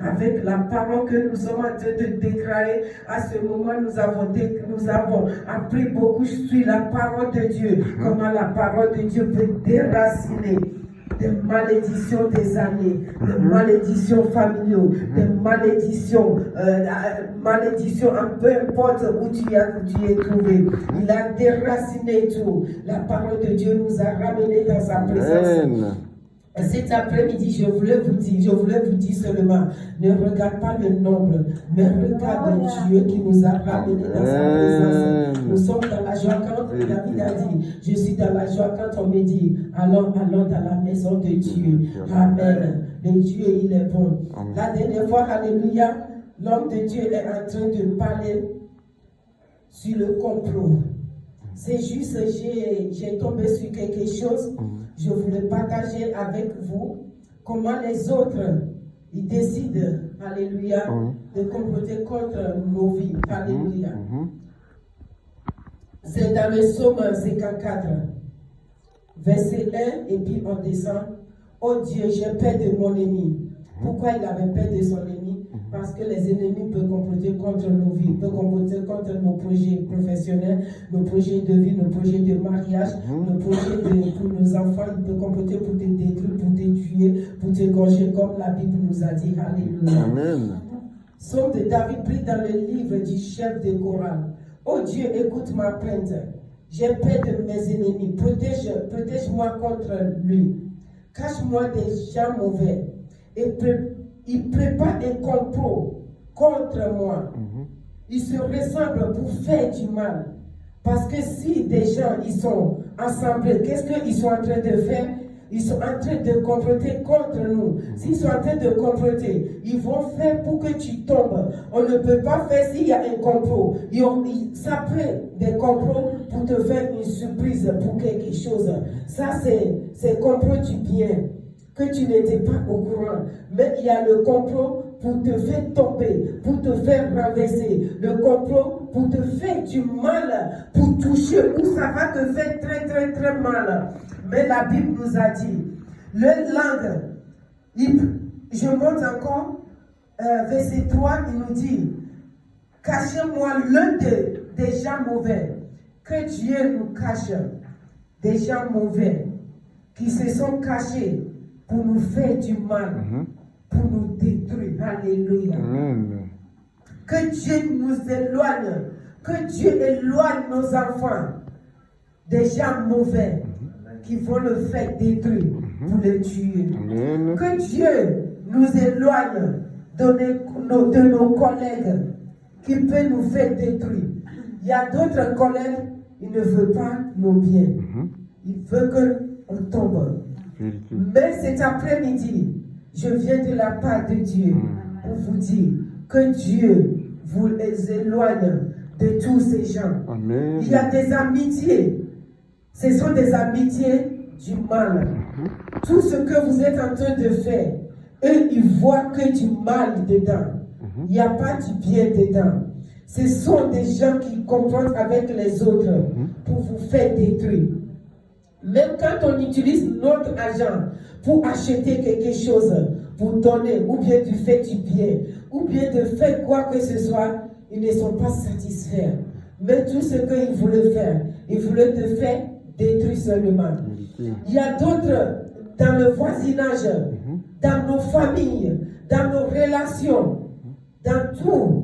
avec la parole que nous sommes en train de déclarer. À ce moment, nous avons appris beaucoup sur la parole de Dieu, comment la parole de Dieu peut déraciner des malédictions des années, des malédictions familiaux, des malédictions, peu importe où tu es trouvé. Il a déraciné tout. La parole de Dieu nous a ramenés dans sa présence. Cet après-midi, je voulais vous dire seulement, ne regarde pas le nombre, mais regarde Dieu qui nous a ramenés dans sa présence. Nous sommes dans la joie quand David a dit, je suis dans la joie quand on me dit, allons dans la maison de Dieu. Amen. Le Dieu, il est bon. La dernière fois, alléluia, l'homme de Dieu est en train de parler sur le complot. C'est juste, j'ai tombé sur quelque chose. Je voulais partager avec vous comment les autres, ils décident, alléluia, de comploter contre nos vies. Alléluia. C'est dans le psaume 54, verset 1, et puis on descend. Oh Dieu, j'ai peur de mon ennemi. Pourquoi il avait peur de son ennemi? Parce que les ennemis peuvent comploter contre nos vies, peuvent comploter contre nos projets professionnels, nos projets de vie, nos projets de mariage, nos projets pour nos enfants. Ils peuvent comploter pour te détruire, pour te tuer, pour te gorger, comme la Bible nous a dit. Alléluia. Amen. Psaume de David pris dans le livre du chef de chorale. Oh Dieu, écoute ma plainte. J'ai peur de mes ennemis. Protège-moi contre lui. Cache-moi des gens mauvais. Et il prépare un complot contre moi. Ils se ressemblent pour faire du mal. Parce que si des gens ils sont ensemble, qu'est-ce qu'ils sont en train de faire? Ils sont en train de comploter contre nous. S'ils sont en train de comploter, ils vont faire pour que tu tombes. On ne peut pas faire s'il y a un complot. Ça peut des complots pour te faire une surprise pour quelque chose. Ça, c'est complot du bien, que tu n'étais pas au courant. Mais il y a le complot pour te faire tomber, pour te faire renverser. Le complot pour te faire du mal, pour toucher, où ça va te faire très très très mal. Mais la Bible nous a dit, le langue, je monte encore, verset 3, il nous dit, cachez-moi l'un des gens mauvais, que Dieu nous cache, des gens mauvais, qui se sont cachés pour nous faire du mal, pour nous détruire. Alléluia. Que Dieu nous éloigne, que Dieu éloigne nos enfants des gens mauvais qui vont le faire détruire pour le tuer. Que Dieu nous éloigne de nos collègues qui peuvent nous faire détruire. Il y a d'autres collègues, ils ne veulent pas nos biens. Ils veulent qu'on tombe. Mais cet après-midi, je viens de la part de Dieu pour vous dire que Dieu vous éloigne de tous ces gens. Amen. Il y a des amitiés. Ce sont des amitiés du mal. Tout ce que vous êtes en train de faire, eux, ils voient que du mal dedans. Il n'y a pas du bien dedans. Ce sont des gens qui complotent avec les autres pour vous faire détruire. Même quand on utilise notre argent pour acheter quelque chose, pour donner, ou bien de faire du bien, ou bien de faire quoi que ce soit, ils ne sont pas satisfaits. Mais tout ce qu'ils voulaient faire, ils voulaient te faire détruire seulement. Il y a d'autres dans le voisinage, dans nos familles, dans nos relations, dans tout,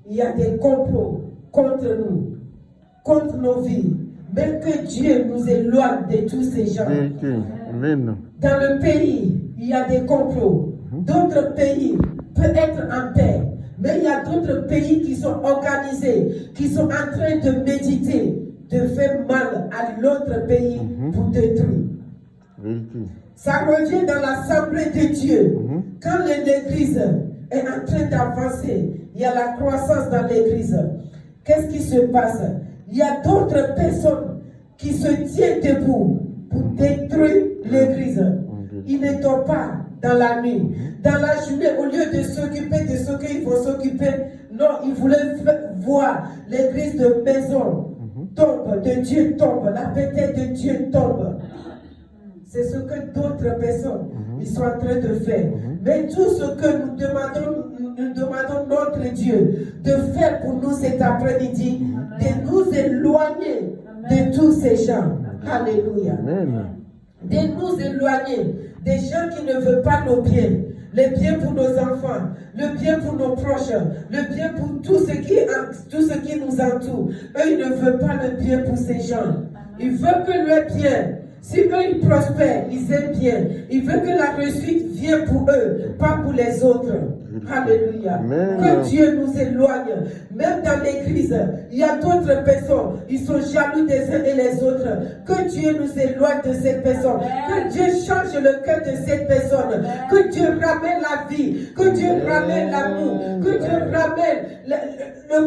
il y a des complots contre nous, contre nos vies. Mais que Dieu nous éloigne de tous ces gens. Amen. Dans le pays, il y a des complots. D'autres pays peuvent être en paix. Mais il y a d'autres pays qui sont organisés, qui sont en train de méditer, de faire mal à l'autre pays pour détruire. Ça revient dans l'assemblée de Dieu. Quand l'église est en train d'avancer, il y a la croissance dans l'église. Qu'est-ce qui se passe? Il y a d'autres personnes qui se tiennent debout pour détruire l'église. Ils ne dorment pas dans la nuit. Dans la journée, au lieu de s'occuper de ce qu'ils vont s'occuper, non, ils voulaient voir l'église de maison tombe, de Dieu tombe, la paix de Dieu tombe. C'est ce que d'autres personnes ils sont en train de faire. Mais tout ce que nous demandons notre Dieu de faire pour nous cet après-midi, de nous éloigner de tous ces gens. Alléluia. De nous éloigner des gens qui ne veulent pas nos biens. Le bien pour nos enfants, le bien pour nos proches, le bien pour tout ce qui nous entoure. Eux, ils ne veulent pas le bien pour ces gens. Ils veulent que le bien. Si eux, ils prospèrent, ils aiment bien. Ils veulent que la réussite vienne pour eux, pas pour les autres. Alléluia. Que Dieu nous éloigne. Même dans l'église, il y a d'autres personnes. Ils sont jaloux des uns et les autres. Que Dieu nous éloigne de cette personne. Que Dieu change le cœur de cette personne. Que Dieu ramène la vie. Que Dieu ramène l'amour. Que Dieu ramène la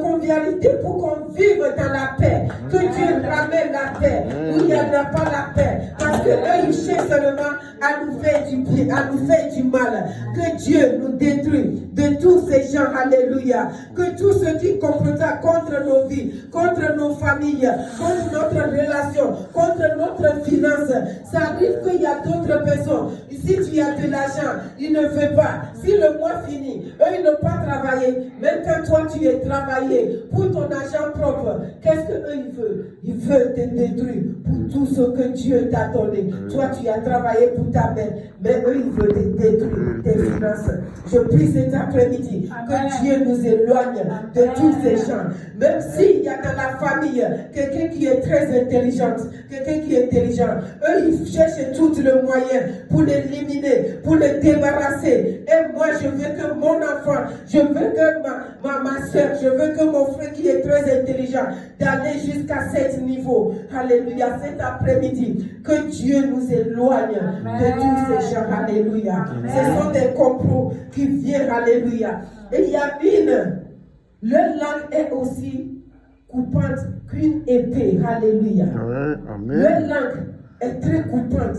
convivialité pour qu'on vive dans la paix. Que Dieu ramène la paix. Où il n'y aura pas la paix. Parce que eux, ils cherchent seulement à nous faire du bien, à nous faire du mal. Que Dieu nous détruise de tous ces gens. Alléluia. Que tous ceux qui complotent contre nos vies, contre nos familles, contre notre relation, contre notre finance, ça arrive qu'il y a d'autres personnes. Si tu as de l'argent, ils ne veulent pas. Si le mois finit, eux, ils n'ont pas travaillé. Même quand toi, tu es travaillé pour ton argent propre, qu'est-ce qu'eux, ils veulent? Ils veulent te détruire pour tout ce que Dieu t'a donné. Toi, tu as travaillé pour ta mère, mais eux, ils veulent te détruire tes finances. Je prie cet après-midi que Dieu nous éloigne de tous ces gens. Même s'il y a dans la famille quelqu'un qui est très intelligent, quelqu'un qui est intelligent, eux, ils cherchent tout le moyen pour l'éliminer, pour le débarrasser. Et moi, je veux que mon enfant, je veux que ma soeur, je veux que mon frère qui est très intelligent, d'aller jusqu'à cet niveau. Alléluia. Cet après-midi, que Dieu nous éloigne de tous ces gens. Alléluia. Ce sont des complots qui viennent. Alléluia. Et il y a leur langue est aussi coupante qu'une épée. Alléluia. Leur langue est très coupante.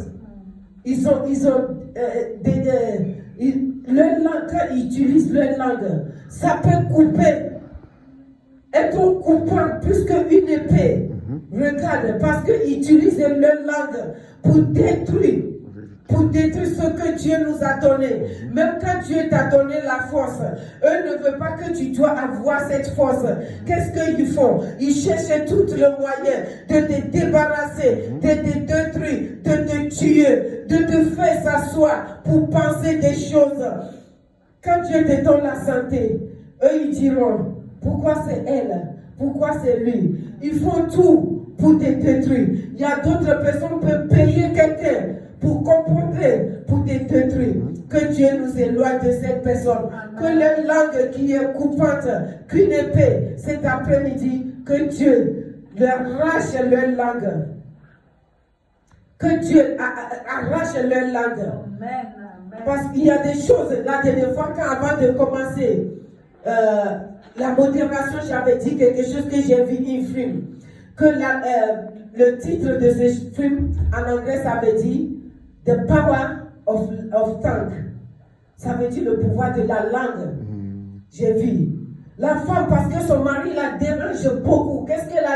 Leur langue, quand ils utilisent leur langue, ça peut couper. Être coupant plus qu'une épée. Regarde, parce qu'ils utilisent leur langue pour détruire ce que Dieu nous a donné. Même quand Dieu t'a donné la force, eux ne veulent pas que tu dois avoir cette force. Qu'est-ce qu'ils font? Ils cherchent tout le moyen de te débarrasser, de te détruire, de te tuer, de te faire s'asseoir pour penser des choses. Quand Dieu te donne la santé, eux ils diront, pourquoi c'est elle? Pourquoi c'est lui? Ils font tout pour te détruire. Il y a d'autres personnes qui peuvent payer quelqu'un pour comprendre, pour te détruire. Que Dieu nous éloigne de cette personne. Que leur langue qui est coupante, qu'une épée, cet après-midi, que Dieu leur arrache leur langue. Que Dieu arrache leur langue. Parce qu'il y a des choses, la dernière fois, avant de commencer la modération, j'avais dit quelque chose que j'ai vu un film. Que le titre de ce film, en anglais, ça veut dire The Power of Tongue. Ça veut dire le pouvoir de la langue. J'ai vu. La femme, parce que son mari la dérange beaucoup. Qu'est-ce qu'elle a